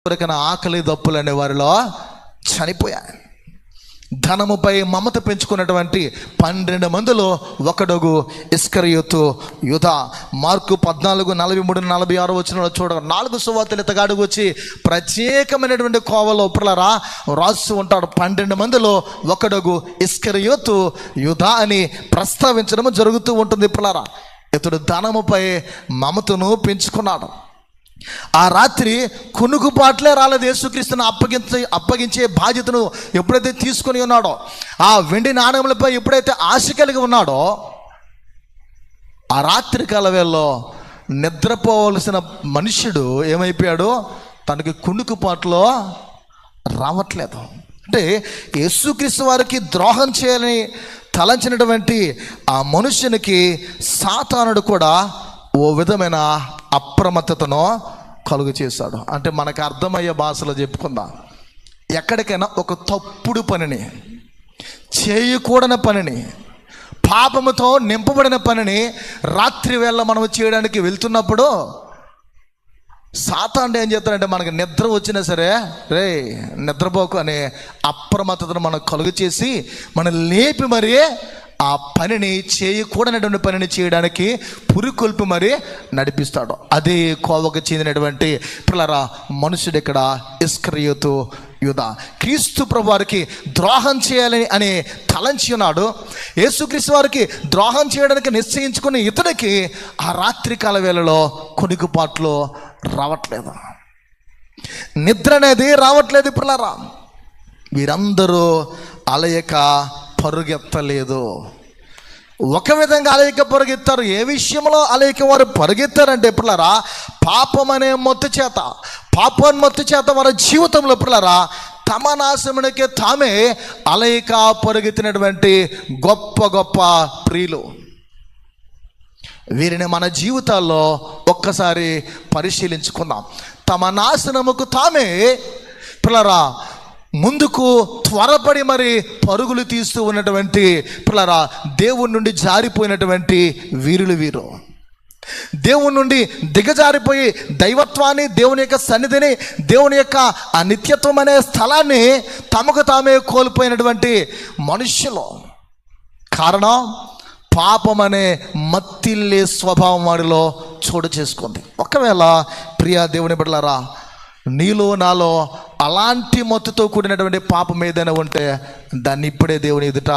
కొరకన ఆకలి దప్పులు అనే వారిలో చనిపోయాయి. ధనముపై మమత పెంచుకున్నటువంటి 12 మందిలో ఒకడుగు ఇస్కరియోతు యూదా. మార్కు 14:43-46 వచనంలో చూడండి. 4 సువార్తలు ఇతగాడుగు వచ్చి ప్రత్యేకమైనటువంటి కోవలో పిల్లరా రాస్తూ ఉంటాడు. 12 మందిలో ఒకడుగు ఇస్కరియోతు యూదా అని ప్రస్తావించడం జరుగుతూ ఉంటుంది. పిల్లరా, ఇతడు ధనముపై మమతను పెంచుకున్నాడు. ఆ రాత్రి కునుకుపాట్లే రాలేదు. యేసుక్రీస్తును అప్పగించే బాధ్యతను ఎప్పుడైతే తీసుకొని ఉన్నాడో, ఆ వెండి నాణ్యములపై ఎప్పుడైతే ఆశ కలిగి ఉన్నాడో, ఆ రాత్రి కాల వేళలో నిద్రపోవలసిన మనుష్యుడు ఏమైపోయాడు? తనకి కునుకుపాట్లో రావట్లేదు. అంటే యేసుక్రీస్తు వారికి ద్రోహం చేయాలని తలంచినటువంటి ఆ మనుష్యునికి సాతానుడు కూడా ఓ విధమైన అప్రమత్తతను కలుగు చేశాడు. అంటే మనకు అర్థమయ్యే భాషలో చెప్పుకుందాం, ఎక్కడికైనా ఒక తప్పుడు పనిని, చేయకూడని పనిని, పాపముతో నింపబడిన పనిని రాత్రి వేళ మనం చేయడానికి వెళ్తున్నప్పుడు సాతానుడు ఏం చేస్తాడంటే, మనకి నిద్ర వచ్చినా సరే రే నిద్రపోకు అనే అప్రమత్తతను మనకు కలుగు చేసి మనం లేపి మరీ ఆ పనిని, చేయకూడనటువంటి పనిని చేయడానికి పురికొల్పి మరి నడిపిస్తాడు. అదే కోవకు చెందినటువంటి పిల్లరా మనుషుడు ఇక్కడ ఇస్కరియోతు యూదా. క్రీస్తు ప్రభు వారికి ద్రోహం చేయాలని అని తలంచి ఉన్నాడు. యేసుక్రీస్తు వారికి ద్రోహం చేయడానికి నిశ్చయించుకుని ఇతడికి ఆ రాత్రికాల వేళలో కొనుకుపాట్లు రావట్లేదు, నిద్ర అనేది రావట్లేదు. పిల్లరా, వీరందరూ అలయక పరుగెత్తలేదు. ఒక విధంగా అలయక పరుగెత్తారు. ఏ విషయంలో అలయక వారు పరుగెత్తారంటే పిల్లరా, పాపం అనే మొత్తు చేత, పాపోన్మత్తు చేత వారి జీవితంలో పిల్లరా తమ నాశమునికే తామే అలయక పరుగెత్తినటువంటి గొప్ప గొప్ప ప్రియులు. వీరిని మన జీవితాల్లో ఒక్కసారి పరిశీలించుకుందాం. తమ నాశనముకు తామే పిల్లరా ముందుకు త్వరపడి మరి పరుగులు తీస్తూ ఉన్నటువంటి పిల్లరా దేవుని నుండి జారిపోయినటువంటి వీరు. దేవుని నుండి దిగజారిపోయి దైవత్వాన్ని, దేవుని యొక్క సన్నిధిని, దేవుని యొక్క ఆ నిత్యత్వం అనే స్థలాన్ని తమకు తామే కోల్పోయినటువంటి మనుష్యులు. కారణం పాపం అనే మత్తిల్లే స్వభావం వారిలో చోటు చేసుకుంది. ఒకవేళ ప్రియా దేవుని బిడ్డలారా, నీలో నాలో అలాంటి మత్తుతో కూడినటువంటి పాపం ఏదైనా ఉంటే దాన్ని ఇప్పుడే దేవుని ఎదుట